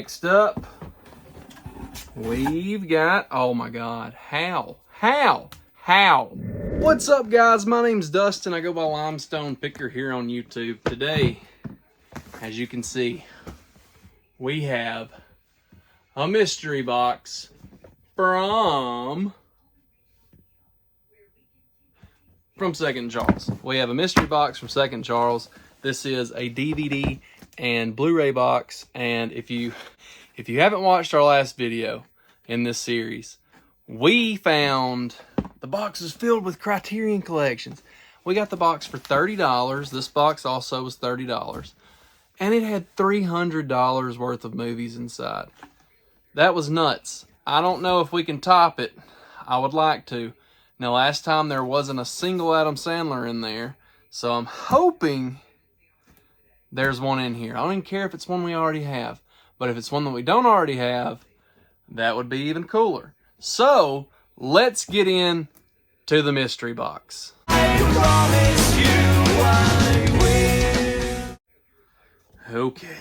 Next up, we've got, oh my God, how? What's up, guys? My name's Dustin. I go by Limestone Picker here on YouTube. Today, as you can see, we have a mystery box from Second Charles. We have a mystery box from Second Charles. This is a DVD and Blu-ray box, and if you haven't watched our last video in this series, we found the box is filled with Criterion collections. We got the box for $30. This box also was $30, and it had $300 worth of movies inside. That was nuts. I don't know if we can top it. I would like to. Now, last time there wasn't a single Adam Sandler in there, so I'm hoping there's one in here. I don't even care if it's one we already have, but if it's one that we don't already have, that would be even cooler. So, let's get in to the mystery box. Okay.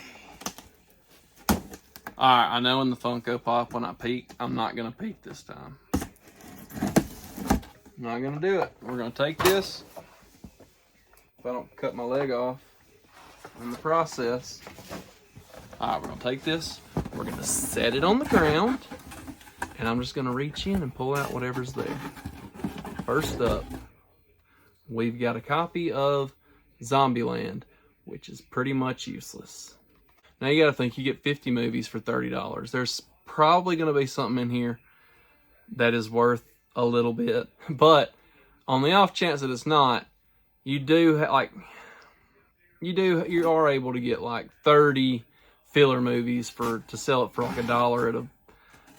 Alright, I know in the Funko Pop when I peek, I'm not going to peek this time. I'm not going to do it. We're going to take this. If I don't cut my leg off in the process. Alright, we're going to take this. We're going to set it on the ground. And I'm just going to reach in and pull out whatever's there. First up, we've got a copy of Zombieland, which is pretty much useless. Now you got to think, you get 50 movies for $30. There's probably going to be something in here that is worth a little bit. But on the off chance that it's not, you are able to get like 30 filler movies to sell it for like $1 at a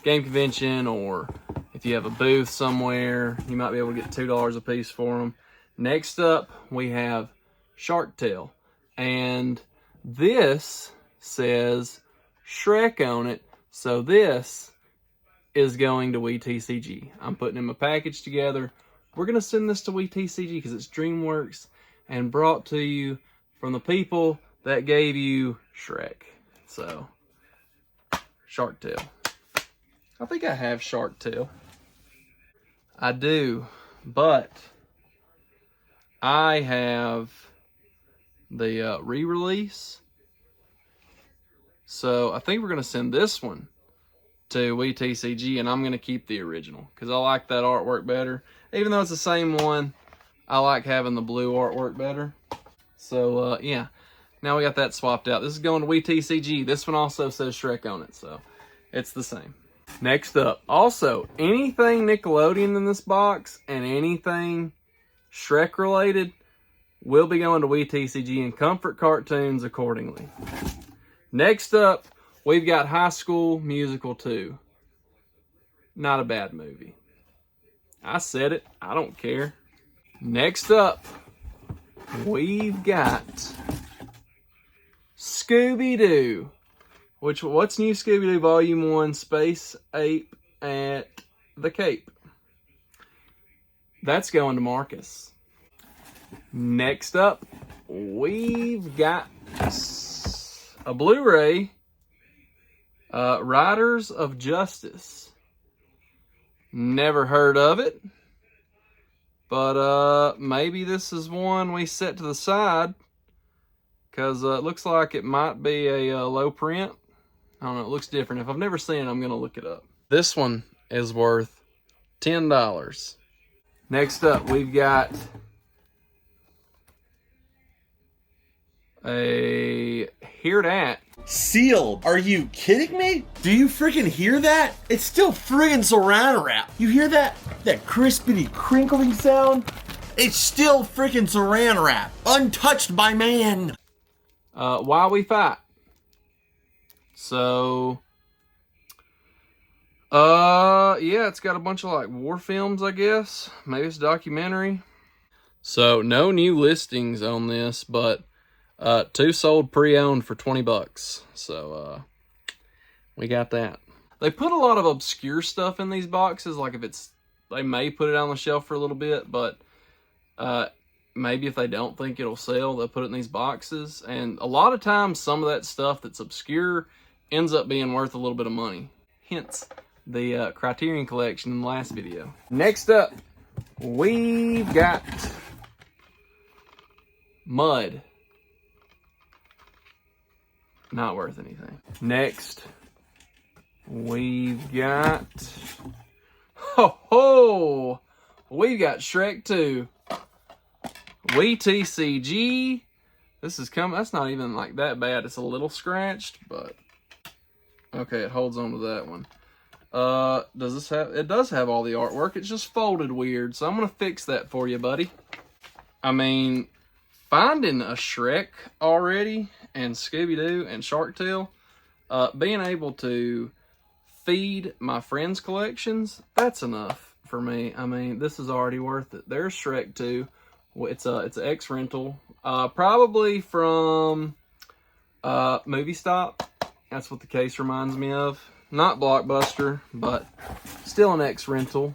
game convention, or if you have a booth somewhere, you might be able to get $2 a piece for them. Next up, we have Shark Tale, and this says Shrek on it, so this is going to WeTCG. I'm putting in my package together. We're going to send this to WeTCG because it's DreamWorks and brought to you from the people that gave you Shrek. So, Shark Tale. I think I have Shark Tale. I do, but I have the re-release. So I think we're going to send this one to WeTCG, and I'm going to keep the original because I like that artwork better. Even though it's the same one, I like having the blue artwork better. So, yeah. Now we got that swapped out. This is going to WeTCG. This one also says Shrek on it, so it's the same. Next up, also, anything Nickelodeon in this box and anything Shrek related will be going to WeTCG and Comfort Cartoons accordingly. Next up, we've got High School Musical 2. Not a bad movie. I said it. I don't care. Next up, we've got Scooby-Doo. What's New Scooby-Doo Volume 1, Space Ape at the Cape. That's going to Marcus. Next up, we've got a Blu-ray, Riders of Justice. Never heard of it, but maybe this is one we set to the side because it looks like it might be a low print. I don't know, it looks different. If I've never seen it, I'm going to look it up. This one is worth $10. Next up, we've got a Hear That. Sealed. Are you kidding me? Do you freaking hear that? It's still friggin' saran wrap. You hear that? That crispity crinkling sound? It's still freaking saran wrap. Untouched by man. Why We Fight. So, yeah, it's got a bunch of like war films, I guess. Maybe it's a documentary. So, no new listings on this, but 2 sold pre-owned for $20. So, we got that. They put a lot of obscure stuff in these boxes. Like they may put it on the shelf for a little bit, but maybe if they don't think it'll sell, they'll put it in these boxes. And a lot of times, some of that stuff that's obscure ends up being worth a little bit of money. Hence the Criterion Collection in the last video. Next up, we've got Mud. Not worth anything. Next, we've got... We've got Shrek 2. We TCG. This is coming. That's not even like that bad. It's a little scratched, but okay, it holds on to that one. Does this have? It does have all the artwork. It's just folded weird, so I'm gonna fix that for you, buddy. I mean, finding a Shrek already and Scooby-Doo and Shark Tale, being able to feed my friends' collections, that's enough for me. I mean, this is already worth it. There's Shrek 2. It's an X rental, probably from Movie Stop. That's what the case reminds me of. Not Blockbuster, but still an X rental.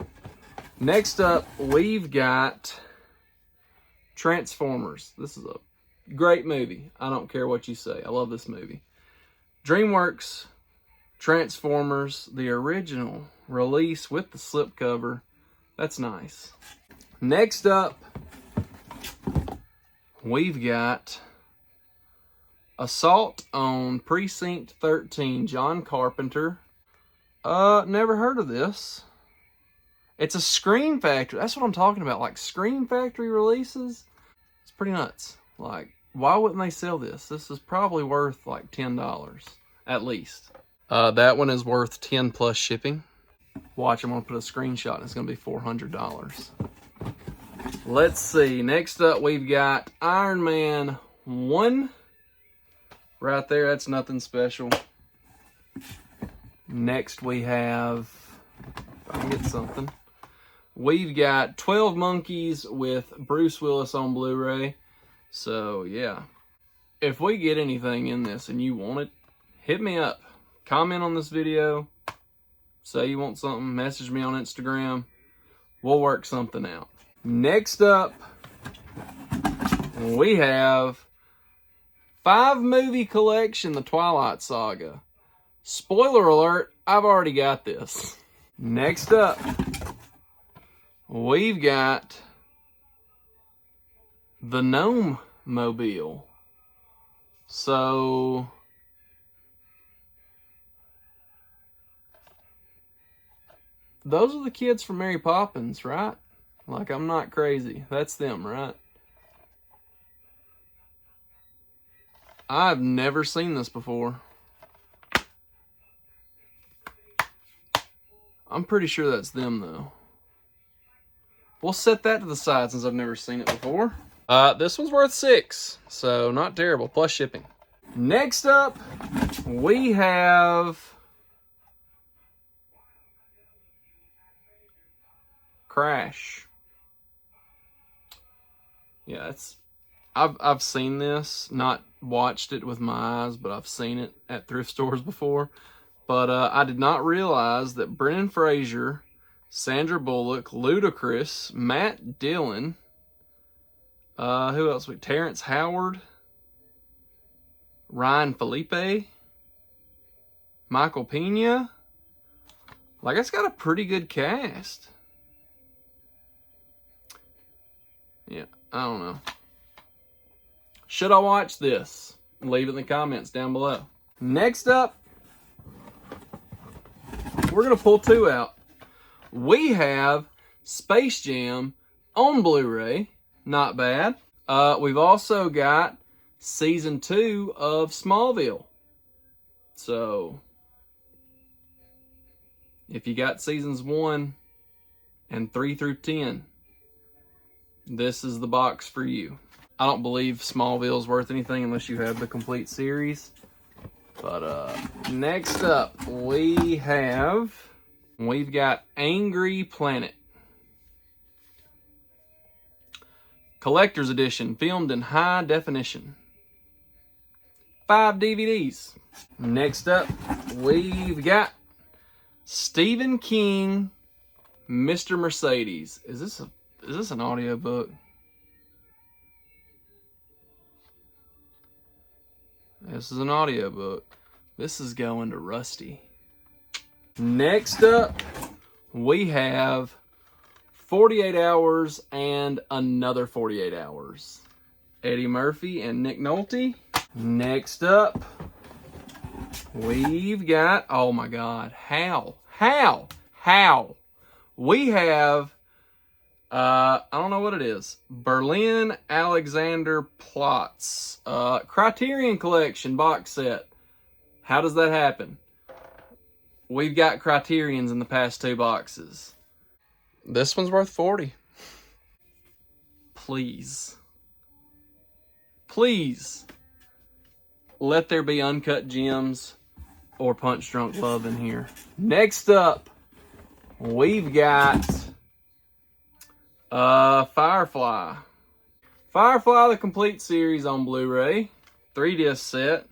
Next up, we've got Transformers. This is a great movie. I don't care what you say. I love this movie. DreamWorks Transformers, the original release with the slipcover. That's nice. Next up, we've got Assault on Precinct 13, John Carpenter. Never heard of this. It's a Screen Factory. That's what I'm talking about. Like Screen Factory releases. It's pretty nuts. Like, why wouldn't they sell this? This is probably worth like $10 at least. That one is worth $10 plus shipping. Watch, I'm gonna put a screenshot and it's gonna be $400. Let's see. Next up, we've got Iron Man 1. Right there, that's nothing special. Next, we have, if I can get something, we've got 12 Monkeys with Bruce Willis on Blu-ray. So, yeah. If we get anything in this and you want it, hit me up. Comment on this video. Say you want something. Message me on Instagram. We'll work something out. Next up, we have 5-movie collection, The Twilight Saga. Spoiler alert, I've already got this. Next up, we've got the Gnome Mobile. So, those are the kids from Mary Poppins, right? Like, I'm not crazy. That's them, right? I've never seen this before. I'm pretty sure that's them, though. We'll set that to the side since I've never seen it before. This one's worth $6, so not terrible, plus shipping. Next up, we have Crash. Yeah, I've seen this, not watched it with my eyes, but I've seen it at thrift stores before. But I did not realize that Brendan Fraser, Sandra Bullock, Ludacris, Matt Dillon, who else? Terrence Howard, Ryan Felipe, Michael Pena. Like, it's got a pretty good cast. Yeah, I don't know. Should I watch this? Leave it in the comments down below. Next up, we're going to pull 2 out. We have Space Jam on Blu-ray. Not bad. We've also got Season 2 of Smallville. So, if you got Seasons 1 and 3 through 10, this is the box for you. I don't believe Smallville's worth anything unless you have the complete series. But next up, we've got Angry Planet. Collector's Edition, filmed in high definition. 5 DVDs. Next up, we've got Stephen King, Mr. Mercedes. Is this an audiobook? This is an audiobook. This is going to Rusty. Next up, we have 48 Hours and Another 48 Hours. Eddie Murphy and Nick Nolte. Next up, we've got, oh my God, how? We have, I don't know what it is. Berlin Alexander Plots. Criterion Collection box set. How does that happen? We've got Criterions in the past 2 boxes. This one's worth $40. Please. Please. Let there be Uncut Gems or Punch Drunk Love in here. Next up, we've got Firefly. Firefly, the complete series on Blu-ray. 3-disc set.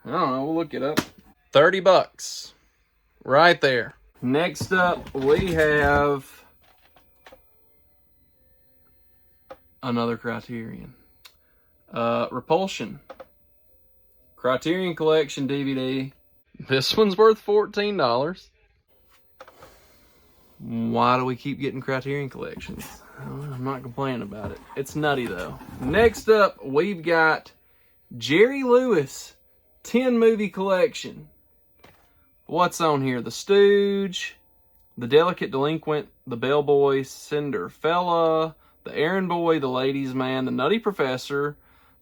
I don't know, we'll look it up. $30. Right there. Next up, we have another Criterion. Repulsion. Criterion Collection DVD. This one's worth $14. Why do we keep getting Criterion Collections? I'm not complaining about it. It's nutty though. Next up, we've got Jerry Lewis 10 movie collection. What's on here? The Stooge, The Delicate Delinquent, The Bellboy, Cinderfella, The Errand Boy, The Ladies' Man, The Nutty Professor,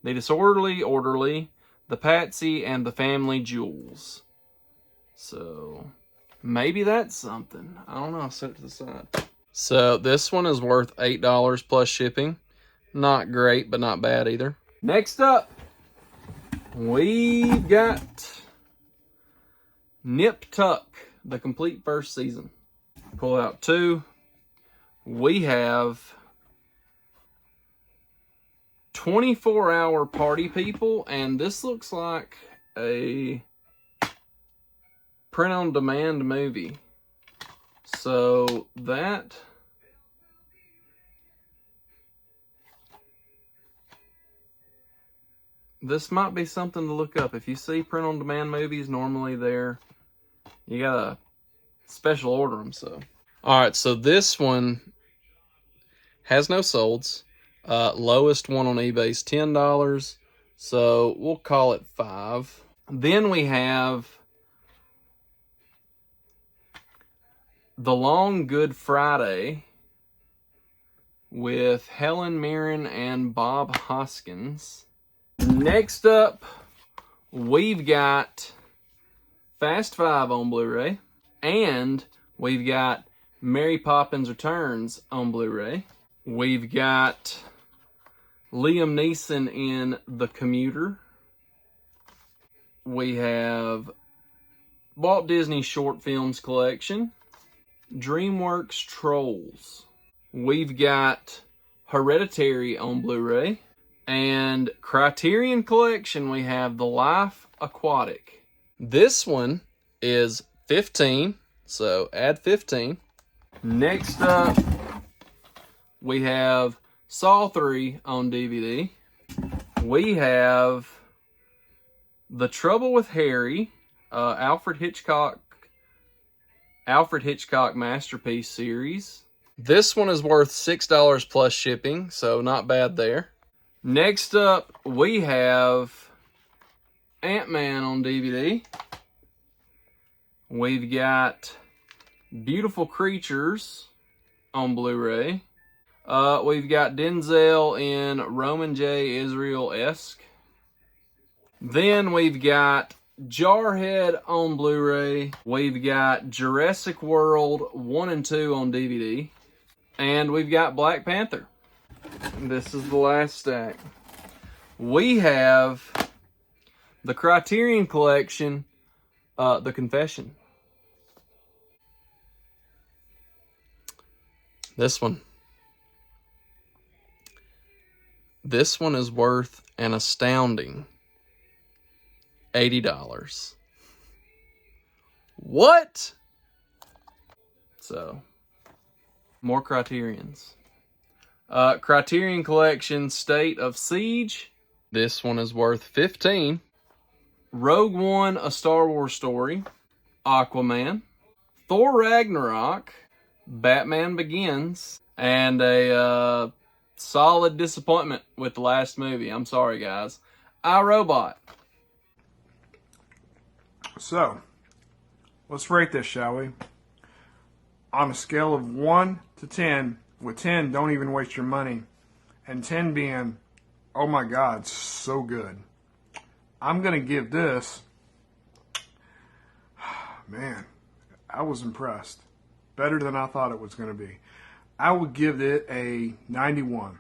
The Disorderly Orderly, The Patsy, and The Family Jewels. So, maybe that's something. I don't know. I'll set it to the side. So, this one is worth $8 plus shipping. Not great, but not bad either. Next up, we've got Nip Tuck, the complete first season. Pull out 2. We have 24-Hour Party People, and this looks like a print-on-demand movie. So that this might be something to look up. If you see print-on-demand movies, normally you gotta special order them. So, all right. So this one has no solds. Lowest one on eBay is $10. So we'll call it $5. Then we have The Long Good Friday with Helen Mirren and Bob Hoskins. Next up, we've got Fast 5 on Blu-ray, and we've got Mary Poppins Returns on Blu-ray. We've got Liam Neeson in The Commuter. We have Walt Disney Short Films Collection, DreamWorks Trolls. We've got Hereditary on Blu-ray, and Criterion Collection, we have The Life Aquatic. This one is $15, so add 15. Next up, we have Saw 3 on DVD. We have The Trouble with Harry, Alfred Hitchcock Masterpiece series. This one is worth $6 plus shipping, so not bad there. Next up, we have Ant-Man on DVD. We've got Beautiful Creatures on Blu-ray. We've got Denzel in Roman J. Israel-esque. Then we've got Jarhead on Blu-ray. We've got Jurassic World 1 and 2 on DVD. And we've got Black Panther. This is the last stack. We have the Criterion Collection, The Confession. This one. This one is worth an astounding $80. What? So, more Criterions. Criterion Collection, State of Siege. This one is worth $15. Rogue One, A Star Wars Story, Aquaman, Thor Ragnarok, Batman Begins, and a solid disappointment with the last movie. I'm sorry, guys. iRobot. So, let's rate this, shall we? On a scale of 1 to 10, with 10, don't even waste your money, and 10 being, oh my God, so good. I'm going to give this, man, I was impressed. Better than I thought it was going to be. I would give it a 91.